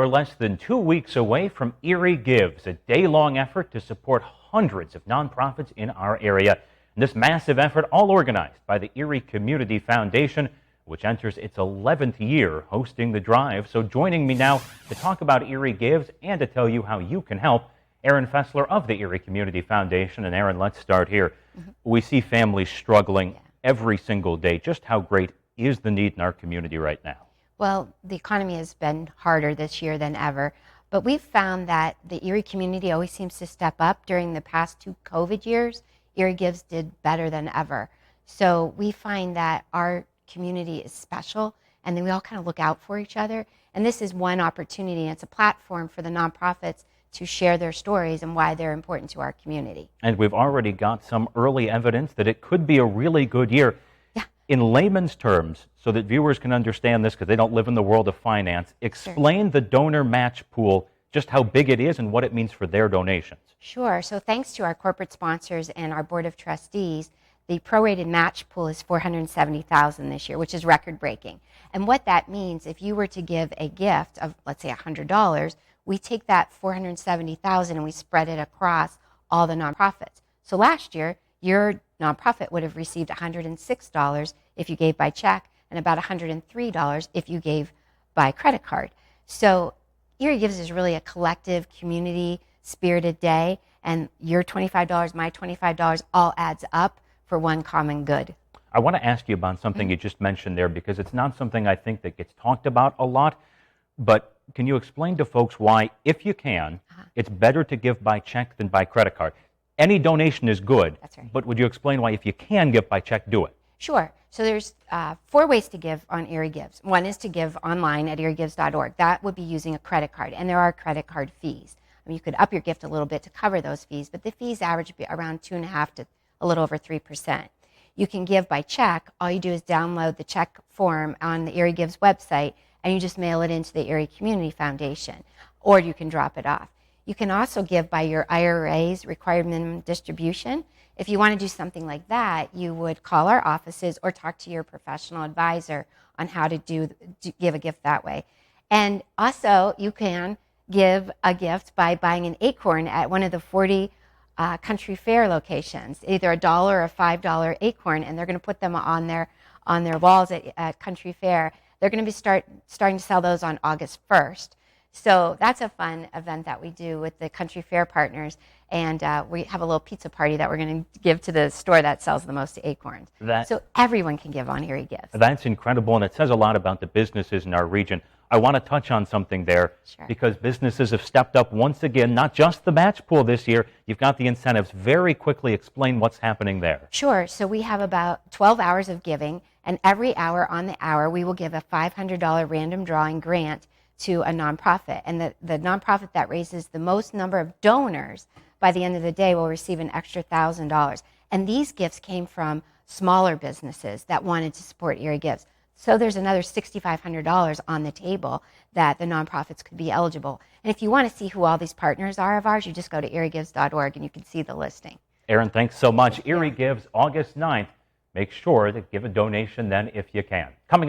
We're less than 2 weeks away from Erie Gives, a day-long effort to support hundreds of nonprofits in our area. And this massive effort, all organized by the Erie Community Foundation, which enters its 11th year hosting the drive. So joining me now to talk about Erie Gives and to tell you how you can help, Aaron Fessler of the Erie Community Foundation. And Aaron, let's start here. We see families struggling every single day. Just how great is the need in our community right now? Well, the economy has been harder this year than ever, but we've found that the Erie community always seems to step up. During the past 2 COVID years, Erie Gives did better than ever. So we find that our community is special, and then we all kind of look out for each other. And this is one opportunity. It's a platform for the nonprofits to share their stories and why they're important to our community. And we've already got some early evidence that it could be a really good year. In layman's terms, so that viewers can understand this because they don't live in the world of finance, explain the donor match pool, just how big it is and what it means for their donations. Sure. So thanks to our corporate sponsors and our board of trustees, the prorated match pool is $470,000 this year, which is record-breaking. And what that means, if you were to give a gift of, let's say, $100, we take that $470,000 and we spread it across all the nonprofits. So last year, your nonprofit would have received $106 if you gave by check and about $103 if you gave by credit card. So Erie Gives is really a collective, community-spirited day, and your $25, my $25, all adds up for one common good. I want to ask you about something you just mentioned there, because it's not something I think that gets talked about a lot, but can you explain to folks why, if you can, it's better to give by check than by credit card? Any donation is good, That's right. But would you explain why, if you can give by check, do it? Sure. So there's 4 ways to give on Erie Gives. One is to give online at eriegives.org. That would be using a credit card, and there are credit card fees. I mean, you could up your gift a little bit to cover those fees, but the fees average around 2.5% to a little over 3%. You can give by check. All you do is download the check form on the Erie Gives website, and you just mail it into the Erie Community Foundation, or you can drop it off. You can also give by your IRA's required minimum distribution. If you want to do something like that, you would call our offices or talk to your professional advisor on how to give a gift that way. And also, you can give a gift by buying an acorn at one of the 40 country fair locations, either $1 or a $5 acorn, and they're going to put them on their walls at country fair. They're going to be starting to sell those on August 1st. So that's a fun event that we do with the country fair partners, and we have a little pizza party that we're going to give to the store that sells the most acorns. So everyone can give on Erie Gives. That's incredible, and it says a lot about the businesses in our region. I want to touch on something there, because businesses have stepped up once again, not just the match pool this year. You've got the incentives. Very quickly explain what's happening there. Sure. So we have about 12 hours of giving, and every hour on the hour we will give a $500 random drawing grant to a nonprofit, and the nonprofit that raises the most number of donors by the end of the day will receive an extra $1,000. And these gifts came from smaller businesses that wanted to support Erie Gives. So there's another $6,500 on the table that the nonprofits could be eligible. And if you want to see who all these partners are of ours, you just go to eriegives.org and you can see the listing. Aaron, thanks so much. Erie Gives, August 9th. Make sure to give a donation then if you can. Coming up.